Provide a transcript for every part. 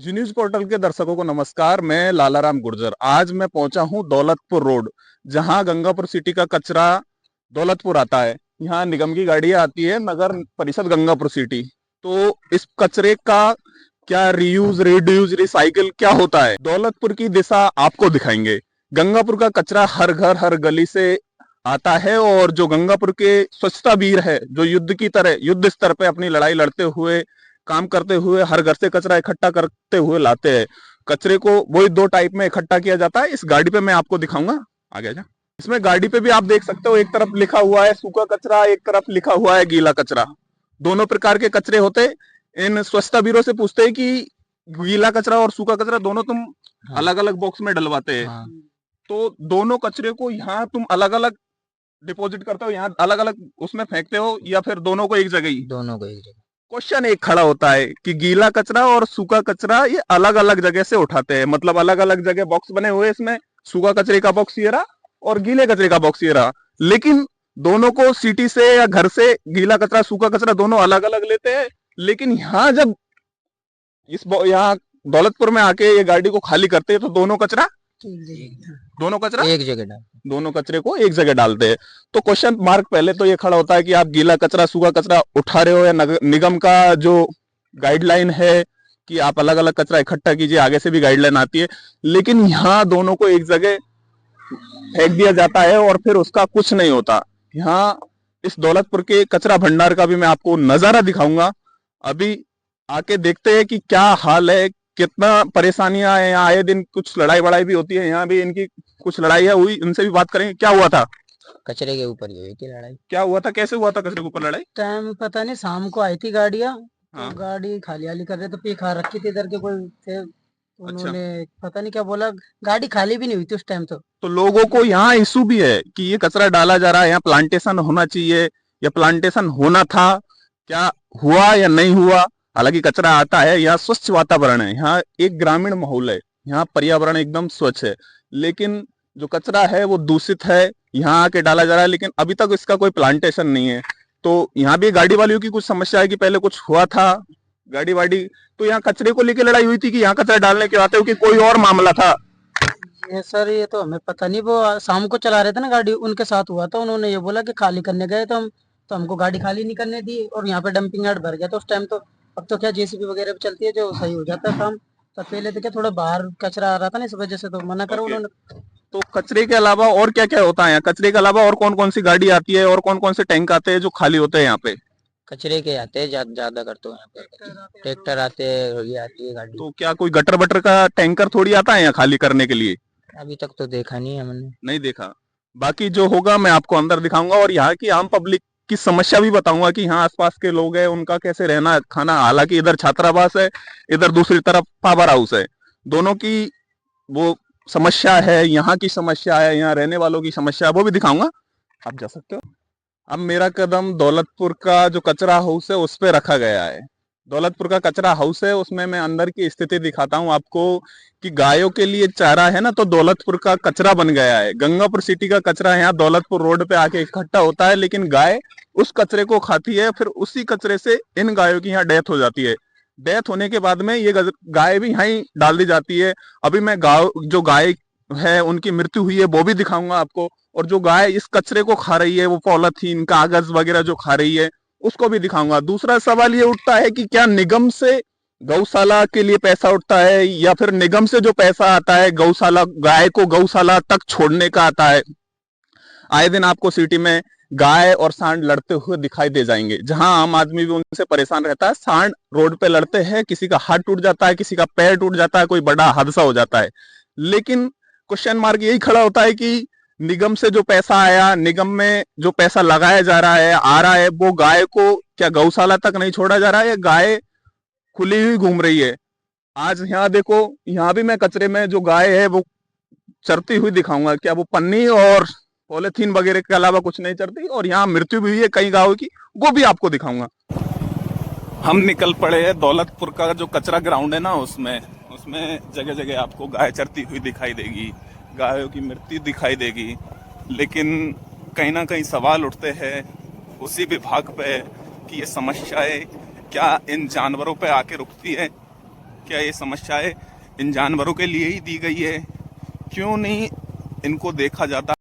जी news portal के दर्शकों को नमस्कार। मैं लालाराम गुर्जर। आज मैं पहुंचा हूं दौलतपुर रोड, जहां गंगापुर सिटी का कचरा दौलतपुर आता है। यहां निगम की गाड़ियां आती है, नगर परिषद गंगापुर सिटी। तो इस कचरे का क्या रीयूज, रिड्यूज, रिसाइकिल क्या होता है, दौलतपुर की दिशा आपको दिखाएंगे। गंगापुर का कचरा हर घर हर गली से आता है, और जो गंगापुर के स्वच्छता वीर है, जो युद्ध की तरह युद्ध स्तर पे अपनी लड़ाई लड़ते हुए, काम करते हुए, हर घर से कचरा इकट्ठा करते हुए लाते हैं। कचरे को वही दो टाइप में इकट्ठा किया जाता है। इस गाड़ी पे मैं आपको दिखाऊंगा, आगे जा। इसमें गाड़ी पे भी आप देख सकते हो, एक तरफ लिखा हुआ है सूखा कचरा, एक तरफ लिखा हुआ है गीला कचरा। दोनों प्रकार के कचरे होते। इन स्वच्छता ब्यूरो से पूछते हैं कि गीला कचरा और सूखा कचरा दोनों तुम अलग अलग बॉक्स में डलवाते हैं, तो दोनों कचरे को यहाँ तुम अलग अलग डिपॉजिट करते हो, यहाँ अलग अलग उसमें फेंकते हो, या फिर दोनों को एक जगह ही? दोनों को एक जगह। क्वेश्चन एक खड़ा होता है कि गीला कचरा और सूखा कचरा ये अलग अलग जगह से उठाते हैं, मतलब अलग अलग जगह बॉक्स बने हुए, इसमें सूखा कचरे का बॉक्स ये रहा और गीले कचरे का बॉक्स ये रहा। लेकिन दोनों को सिटी से या घर से गीला कचरा सूखा कचरा दोनों अलग अलग लेते हैं। लेकिन यहाँ जब यहाँ दौलतपुर में आके ये गाड़ी को खाली करते हैं, तो दोनों कचरा एक जगह डाल। दोनों कचरे को एक जगह डालते हैं। तो क्वेश्चन मार्क पहले तो ये खड़ा होता है कि आप गीला कचरा सूखा कचरा उठा रहे हो, या निगम का जो गाइडलाइन है कि आप अलग अलग कचरा इकट्ठा कीजिए, आगे से भी गाइडलाइन आती है। लेकिन यहाँ दोनों को एक जगह फेंक दिया जाता है और फिर उसका कुछ नहीं होता। यहाँ इस दौलतपुर के कचरा भंडार का भी मैं आपको नजारा दिखाऊंगा। अभी आके देखते हैं कि क्या हाल है, कितना परेशानियां है। यहाँ आए दिन कुछ लड़ाई वड़ाई भी होती है, यहाँ भी इनकी कुछ लड़ाई है हुई, इनसे भी बात करेंगे। क्या हुआ था? कचरे के ऊपर ही हुई थी लड़ाई। क्या हुआ था, कैसे हुआ था कचरे के ऊपर लड़ाई? टाइम पता नहीं, शाम को आई थी गाड़ियाँ। हाँ। तो गाड़ी खाली वाली कर रहे तो पी खा रखी थी इधर के कोई थे, तो अच्छा। उन्होंने पता नहीं क्या बोला। गाड़ी खाली भी नहीं हुई थी उस टाइम तो लोगों को यहाँ इशू भी है कि ये कचरा डाला जा रहा है, यहाँ प्लांटेशन होना चाहिए या प्लांटेशन होना था, क्या हुआ या नहीं हुआ? हालांकि कचरा आता है, यहाँ स्वच्छ वातावरण है, यहाँ एक ग्रामीण माहौल है, यहाँ पर्यावरण एकदम स्वच्छ है। लेकिन जो कचरा है वो दूषित है, यहाँ आके डाला जा रहा है, लेकिन अभी तक इसका कोई प्लांटेशन नहीं है। तो यहाँ भी गाड़ी वालियों की कुछ समस्या है कि पहले कुछ हुआ था गाड़ी वाड़ी। तो यहाँ कचरे को लेकर लड़ाई हुई थी कि यहाँ कचरा डालने के आते हो, कि कोई और मामला था? ये सर, ये तो हमें पता नहीं। वो शाम को चला रहे थे ना गाड़ी, उनके साथ हुआ था। उन्होंने ये बोला कि खाली करने गए तो हम, तो हमको गाड़ी खाली नहीं करने दी, और यहाँ पे डंपिंग यार्ड भर गया तो उस टाइम तो। अब तो क्या जेसीबी वगैरह भी चलती है, जो सही हो जाता है काम। तो पहले तो क्या थोड़ा बाहर कचरा आ रहा था ना, इस वजह से तो मना करो ओके। उन्होंने। तो कचरे के अलावा और क्या क्या होता है यहाँ? कचरे के अलावा और कौन कौन सी गाड़ी आती है और कौन कौन से टैंक आते हैं जो खाली होते हैं यहाँ पे? कचरे के आते हैं ज्यादा कर तो यहाँ पे ट्रैक्टर आते हैं, ये आती है गाड़ी। तो क्या कोई गटर बटर का टैंकर थोड़ी आता है यहाँ खाली करने के लिए? अभी तक तो देखा नहीं है हमने। नहीं देखा। बाकी जो होगा मैं आपको अंदर दिखाऊंगा, और यहाँ की आम पब्लिक की समस्या भी बताऊंगा कि यहाँ आसपास के लोग हैं उनका कैसे रहना खाना। हालांकि इधर छात्रावास है, इधर दूसरी तरफ पावर हाउस है, दोनों की वो समस्या है, यहाँ की समस्या है, यहाँ रहने वालों की समस्या है, वो भी दिखाऊंगा। आप जा सकते हो। अब मेरा कदम दौलतपुर का जो कचरा हाउस है उस पे रखा गया है। दौलतपुर का कचरा हाउस है, उसमें मैं अंदर की स्थिति दिखाता हूँ आपको कि गायों के लिए चारा है ना, तो दौलतपुर का कचरा बन गया है। गंगापुर सिटी का कचरा यहाँ दौलतपुर रोड पे आके इकट्ठा होता है, लेकिन गाय उस कचरे को खाती है, फिर उसी कचरे से इन गायों की यहाँ डेथ हो जाती है। डेथ होने के बाद में ये गाय भी यहाँ ही डाल दी जाती है। अभी मैं गाय, जो गाय है उनकी मृत्यु हुई है वो भी दिखाऊंगा आपको, और जो गाय इस कचरे को खा रही है, वो पॉलिथीन कागज वगैरह जो खा रही है, उसको भी दिखाऊंगा। दूसरा सवाल ये उठता है कि क्या निगम से गौशाला के लिए पैसा उठता है, या फिर निगम से जो पैसा आता है गौशाला, गाय को गौशाला तक छोड़ने का आता है? आए दिन आपको सिटी में गाय और सांड लड़ते हुए दिखाई दे जाएंगे, जहां आम आदमी भी उनसे परेशान रहता है। सांड रोड पे लड़ते हैं, किसी का हाथ टूट जाता है, किसी का पैर टूट जाता है, कोई बड़ा हादसा हो जाता है। लेकिन क्वेश्चन मार्क यही खड़ा होता है कि निगम से जो पैसा आया, निगम में जो पैसा लगाया जा रहा है, आ रहा है, वो गाय को क्या गौशाला तक नहीं छोड़ा जा रहा है? गाय खुली हुई घूम रही है। आज यहाँ देखो, यहाँ भी मैं कचरे में जो गाय है वो चरती हुई दिखाऊंगा। क्या वो पन्नी और पॉलिथीन वगैरह के अलावा कुछ नहीं चरती? और यहाँ मृत्यु भी हुई है कई गायों की, वो भी आपको दिखाऊंगा। हम निकल पड़े हैं दौलतपुर का जो कचरा ग्राउंड है ना, उसमें उसमें जगह जगह आपको गाय चरती हुई दिखाई देगी, गायों की मृत्यु दिखाई देगी। लेकिन कहीं ना कहीं सवाल उठते हैं उसी विभाग पे कि ये समस्याएं क्या इन जानवरों पे आके रुकती है? क्या ये समस्याएं इन जानवरों के लिए ही दी गई है? क्यों नहीं इनको देखा जाता?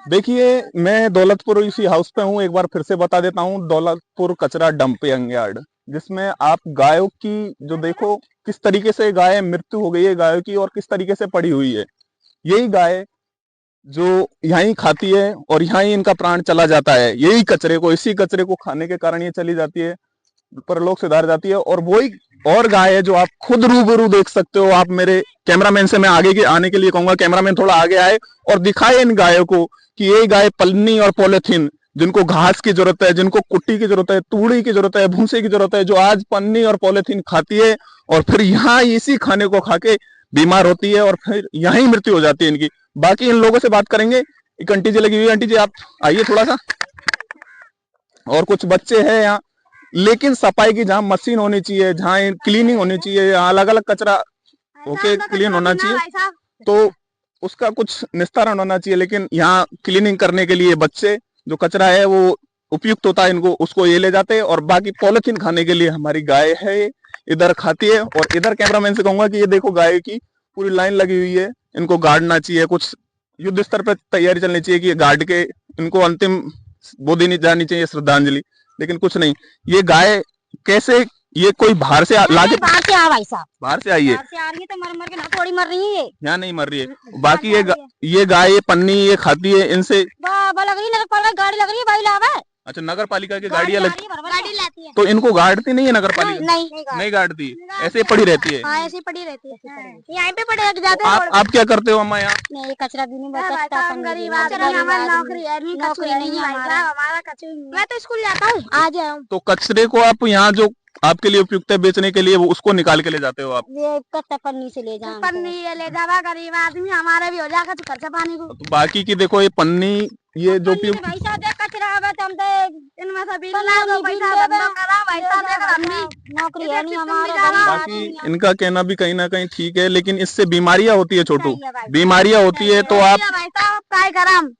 देखिए, मैं दौलतपुर इसी हाउस पे हूँ। एक बार फिर से बता देता हूँ, दौलतपुर कचरा डंपिंग यार्ड, जिसमें आप गायों की जो देखो किस तरीके से गाय मृत्यु हो गई है गायों की, और किस तरीके से पड़ी हुई है। यही गाय जो यहाँ ही खाती है और यहाँ ही इनका प्राण चला जाता है। यही कचरे को, इसी कचरे को खाने के कारण ये चली जाती है, परलोक सिधार जाती है। और वही और गाय है जो आप खुद रूबरू देख सकते हो। आप मेरे कैमरामैन से मैं आगे के आने के लिए कहूंगा, कैमरामैन थोड़ा आगे आए और दिखाए इन गायों को कि ये गाय पन्नी और पॉलिथीन, जिनको घास की जरूरत है, जिनको कुट्टी की जरूरत है, तूड़ी की जरूरत है, भूसे की जरूरत है, जो आज पन्नी और पॉलिथीन खाती है और फिर यहाँ इसी खाने को खा के बीमार होती है और फिर यहीं मृत्यु हो जाती है इनकी। बाकी इन लोगों से बात करेंगे। एक आंटी जी लगी हुई है, आंटी जी आप आइए थोड़ा सा। और कुछ बच्चे हैं यहाँ, लेकिन सफाई की जहाँ मशीन होनी चाहिए, जहाँ क्लीनिंग होनी चाहिए, यहाँ अलग अलग कचरा ओके क्लीन होना चाहिए, तो उसका कुछ निस्तारण होना चाहिए। लेकिन यहाँ क्लीनिंग करने के लिए बच्चे, जो कचरा है वो उपयुक्त होता है इनको, उसको ये ले जाते हैं। और बाकी पॉलिथीन खाने के लिए हमारी गाय है, इधर खाती है। और इधर कैमरामैन से कहूंगा कि ये देखो गाय की पूरी लाइन लगी हुई है, इनको गाड़ना चाहिए। कुछ युद्ध स्तर पर तैयारी चलनी चाहिए कि गाड़ के इनको अंतिम वो देनी जानी चाहिए श्रद्धांजलि, लेकिन कुछ नहीं। ये गाय कैसे, ये कोई बाहर से लाके, बाहर से आ भाई साहब, बाहर से आई है, बाहर से आ रही है तो मर मर के ना थोड़ी मर रही है ये। यहाँ नहीं मर रही है। बाकी ये गाय ये पन्नी ये खाती है, इनसे वाह लग रही है, गाड़ी लग रही है भाई लाभ है। अच्छा, नगर पालिका की गाड़ियां लगती, गाड़ी लाती है तो इनको गाड़ती नहीं है नगर पालिका? नहीं गाड़ती, ऐसे पड़ी रहती है। हाँ ऐसे पड़ी रहती है, यहाँ पे पड़े जाते हैं। आप क्या करते हो अम्मा यहाँ? नहीं कचरा भी नहीं बचता, गरीब नौकरी है, नौकरी नहीं है हमारा कचरा। मैं तो स्कूल जाता हूँ, आ जाओ। तो कचरे को आप यहाँ जो आपके लिए उपयुक्त है बेचने के लिए, वो उसको निकाल के ले जाते हो आप? ये कच्चा पन्नी से ले जाओ, पन्नी ये ले जावा, गरीब आदमी हमारे भी हो जाएगा तो खर्चा पानी को। तो बाकी की देखो ये पन्नी, ये जो उपयुक्त भाई साहब कचरा आवे तो हम तो इनमें से बिल ला दो, पैसा धंधा करा भाई साहब, देख हम भी नौकरी है नहीं हमारा। बाकी इनका कहना भी कहीं ना कहीं ठीक है, लेकिन इससे बीमारियां होती है छोटू, बीमारियां होती है। तो आप भाई साहब काय करम,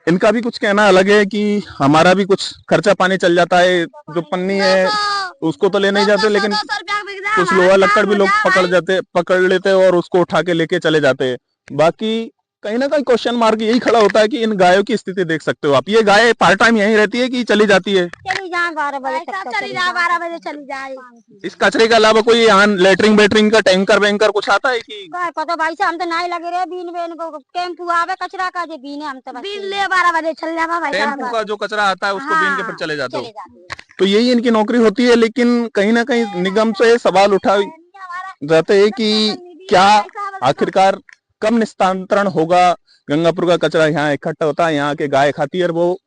इनका भी कुछ कहना अलग है कि हमारा भी कुछ खर्चा पानी चल जाता है। जो पन्नी है उसको तो ले नहीं जाते, लेकिन कुछ लोहा लक्कड़ भी लोग पकड़ लेते हैं और उसको उठा के लेके चले जाते हैं। बाकी कहीं ना कहीं क्वेश्चन मार्क यही खड़ा होता है कि इन गायों की स्थिति देख सकते हो आप। ये गाय पार्ट टाइम यहीं रहती है कि चली जाती है? चली जाए 12 बजे तक, चली जाए 12 बजे चली जाए। इस कचरे के अलावा कोई यहाँ लेटरिंग बेटरिंग का टैंकर वैंकर कुछ आता है कि? पता भाई साहब हम तो नहीं लगे रहे, बीन बेन को टेम्पू आवे कचरा का, जे बीन हम तो बिल ले 12 बजे चल जावा भाई साहब। टेम्पू का जो कचरा आता है उसको बीन के फिर चले जाते हो, तो यही इनकी नौकरी होती है। लेकिन कहीं ना कहीं निगम से सवाल उठा जाते हैं कि क्या आखिरकार कब निस्तांतरण होगा? गंगापुर का कचरा यहाँ इकट्ठा होता है, यहाँ के गाय खाती है और वो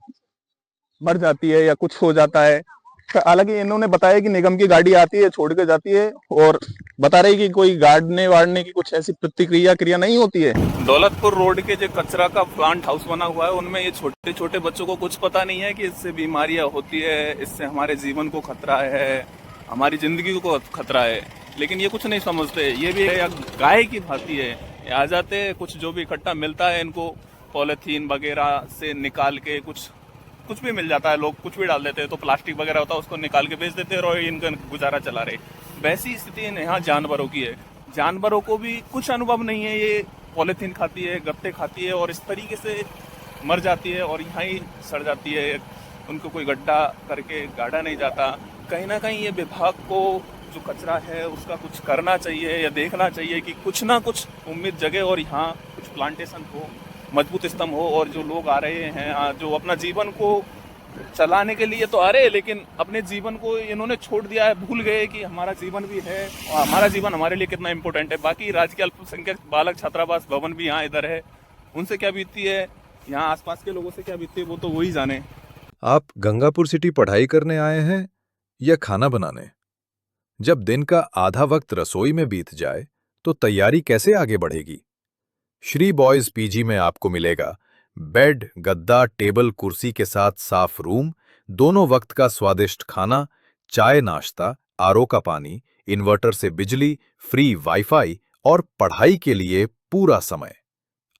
मर जाती है या कुछ हो जाता है। हालांकि इन्होंने बताया कि निगम की गाड़ी आती है, छोड़ के जाती है, और बता रही कि कोई गाड़ने वाड़ने की कुछ ऐसी क्रिया नहीं होती है। दौलतपुर रोड के जो कचरा का प्लांट हाउस बना हुआ है, उनमें ये छोटे छोटे बच्चों को कुछ पता नहीं है कि इससे बीमारियां होती है, इससे हमारे जीवन को खतरा है, हमारी जिंदगी को खतरा है। लेकिन ये कुछ नहीं समझते। ये भी गाय की भांति है, आ जाते कुछ जो भी इकट्ठा मिलता है इनको पॉलिथीन वगैरह से निकाल के कुछ भी मिल जाता है, लोग कुछ भी डाल देते हैं, तो प्लास्टिक वगैरह होता है उसको निकाल के बेच देते हैं और इनका गुजारा चला रहे। वैसी स्थिति यहाँ जानवरों की है। जानवरों को भी कुछ अनुभव नहीं है, ये पॉलिथीन खाती है, गत्ते खाती है और इस तरीके से मर जाती है और यहाँ ही सड़ जाती है। उनको कोई गड्ढा करके गाड़ा नहीं जाता। कहीं ना कहीं ये विभाग को जो कचरा है उसका कुछ करना चाहिए या देखना चाहिए कि कुछ ना कुछ उम्मीद जगे और यहाँ कुछ प्लांटेशन हो, मजबूत स्तंभ हो, और जो लोग आ रहे हैं जो अपना जीवन को चलाने के लिए तो आ रहे हैं, लेकिन अपने जीवन को इन्होंने छोड़ दिया है, भूल गए कि हमारा जीवन भी है और हमारा जीवन हमारे लिए कितना इम्पोर्टेंट है। बाकी राजकीय अल्पसंख्यक बालक छात्रावास भवन भी यहाँ इधर है, उनसे क्या बीतती है, यहाँ आसपास के लोगों से क्या बीतती है, वो तो वही जाने। आप गंगापुर सिटी पढ़ाई करने आए हैं या खाना बनाने? जब दिन का आधा वक्त रसोई में बीत जाए तो तैयारी कैसे आगे बढ़ेगी? श्री बॉयज पीजी में आपको मिलेगा बेड, गद्दा, टेबल, कुर्सी के साथ साफ रूम, दोनों वक्त का स्वादिष्ट खाना, चाय नाश्ता, आरओ का पानी, इन्वर्टर से बिजली, फ्री वाईफाई और पढ़ाई के लिए पूरा समय।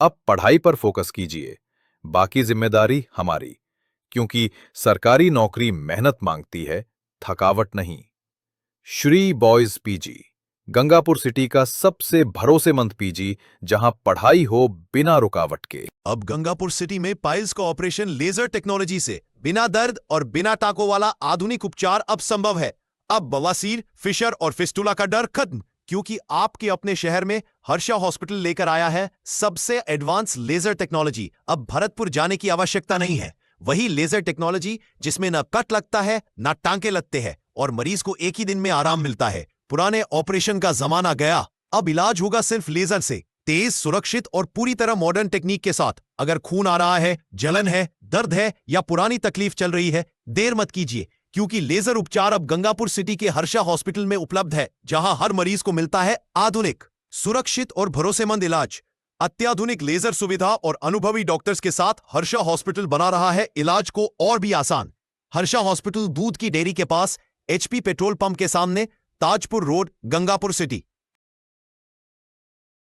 अब पढ़ाई पर फोकस कीजिए, बाकी जिम्मेदारी हमारी, क्योंकि सरकारी नौकरी मेहनत मांगती है, थकावट नहीं। Shri boys PG, Gangapur city का सबसे भरोसेमंद पीजी, जहां पढ़ाई हो बिना रुकावट के। अब गंगापुर सिटी में पाइल्स का ऑपरेशन लेजर टेक्नोलॉजी से बिना दर्द और बिना टाकों वाला आधुनिक उपचार अब संभव है। अब बवासीर, फिशर और फिस्टुला का डर खत्म, क्योंकि आपके अपने शहर में हर्षा हॉस्पिटल लेकर आया है सबसे एडवांस लेजर टेक्नोलॉजी। अब भरतपुर जाने की आवश्यकता नहीं है। वही लेजर टेक्नोलॉजी जिसमें न कट लगता है न टांके लगते हैं और मरीज को एक ही दिन में आराम मिलता है। पुराने ऑपरेशन का जमाना गया, अब इलाज होगा सिर्फ लेजर से, तेज, सुरक्षित और पूरी तरह मॉडर्न टेक्निक के साथ। अगर खून आ रहा है, जलन है, दर्द है या पुरानी तकलीफ चल रही है, देर मत कीजिए, क्योंकि लेजर उपचार अब गंगापुर सिटी के हर्षा हॉस्पिटल में उपलब्ध है, जहां हर मरीज को मिलता है आधुनिक, सुरक्षित और भरोसेमंद इलाज। अत्याधुनिक लेजर सुविधा और अनुभवी डॉक्टर्स के साथ हर्षा हॉस्पिटल बना रहा है इलाज को और भी आसान। हर्षा हॉस्पिटल दूध की डेयरी के पास, HP पेट्रोल पंप के सामने, ताजपुर रोड, गंगापुर सिटी।